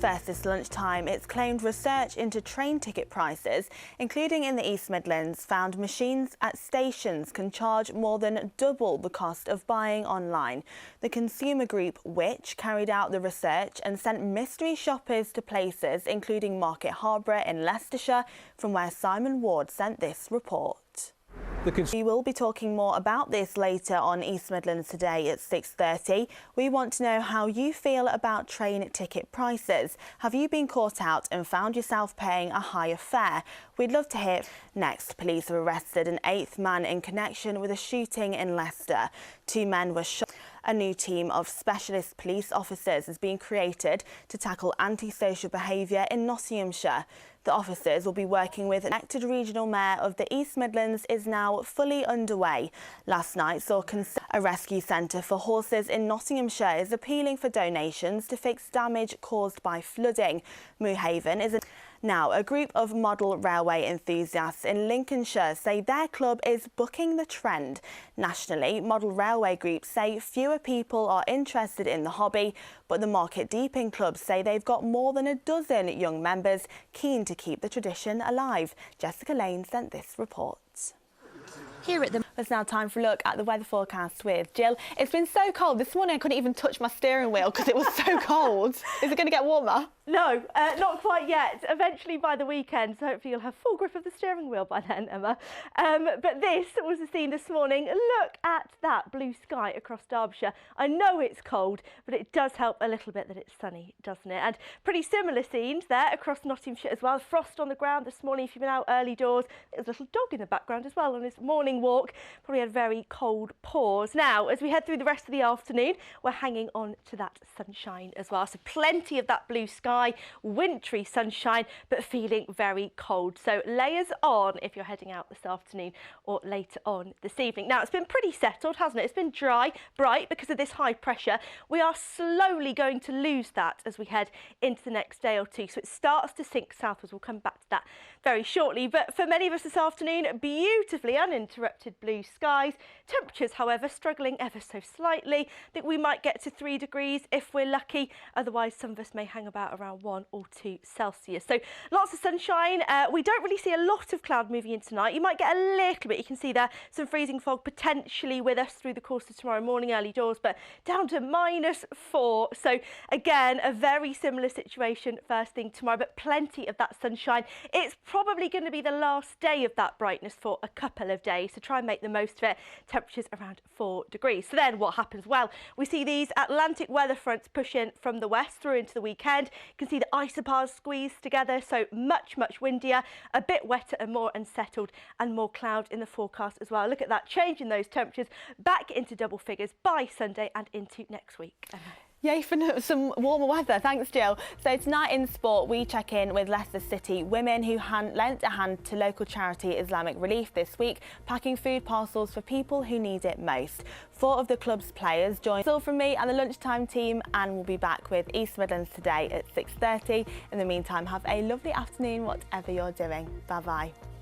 First this lunchtime, it's claimed research into train ticket prices, including in the East Midlands, found machines at stations can charge more than double the cost of buying online. The consumer group Which carried out the research and sent mystery shoppers to places including Market Harborough in Leicestershire, from where Simon Ward sent this report. We will be talking more about this later on East Midlands Today at 6:30. We want to know how you feel about train ticket prices. Have you been caught out and found yourself paying a higher fare? We'd love to hear. Next, police have arrested an 8th man in connection with a shooting in Leicester. 2 men were shot. A new team of specialist police officers has been created to tackle antisocial behaviour in Nottinghamshire. The officers will be working with an elected regional mayor of the East Midlands is now fully underway. Last night saw a rescue centre for horses in Nottinghamshire is appealing for donations to fix damage caused by flooding. Moorhaven is Now, a group of model railway enthusiasts in Lincolnshire say their club is bucking the trend. Nationally, model railway groups say fewer people are interested in the hobby, but the Market Deeping clubs say they've got more than a dozen young members keen to keep the tradition alive. Jessica Lane sent this report. It's now time for a look at the weather forecast with Jill. It's been so cold. This morning I couldn't even touch my steering wheel because it was so cold. Is it going to get warmer? No, not quite yet. Eventually by the weekend, so hopefully you'll have full grip of the steering wheel by then, Emma. But this was the scene this morning. Look at that blue sky across Derbyshire. I know it's cold, but it does help a little bit that it's sunny, doesn't it? And pretty similar scenes there across Nottinghamshire as well. Frost on the ground this morning if you've been out early doors. There's a little dog in the background as well on his morning walk. Probably had very cold paws. Now, as we head through the rest of the afternoon, we're hanging on to that sunshine as well. So plenty of that blue sky, wintry sunshine, but feeling very cold. So layers on if you're heading out this afternoon or later on this evening. Now, it's been pretty settled, hasn't it? It's been dry, bright because of this high pressure. We are slowly going to lose that as we head into the next day or two. So it starts to sink southwards. We'll come back to that very shortly. But for many of us this afternoon, beautifully uninterrupted blue skies. Temperatures, however, struggling ever so slightly. I think we might get to 3 degrees if we're lucky. Otherwise, some of us may hang about around 1 or 2 Celsius. So lots of sunshine. We don't really see a lot of cloud moving in tonight. You might get a little bit. You can see there some freezing fog potentially with us through the course of tomorrow morning, early doors, but down to -4. So again, a very similar situation first thing tomorrow, but plenty of that sunshine. It's probably going to be the last day of that brightness for a couple of days, so try and make the most of it. Temperatures around 4 degrees. So then what happens? Well, we see these Atlantic weather fronts push in from the west through into the weekend. You can see the isobars squeezed together, so much windier, a bit wetter and more unsettled, and more cloud in the forecast as well. Look at that, change in those temperatures back into double figures by Sunday and into next week. Yay for some warmer weather. Thanks, Jill. So tonight in sport, we check in with Leicester City women who lent a hand to local charity Islamic Relief this week, packing food parcels for people who need it most. 4 of the club's players joined. That's all from me and the lunchtime team, and we'll be back with East Midlands Today at 6:30. In the meantime, have a lovely afternoon, whatever you're doing. Bye-bye.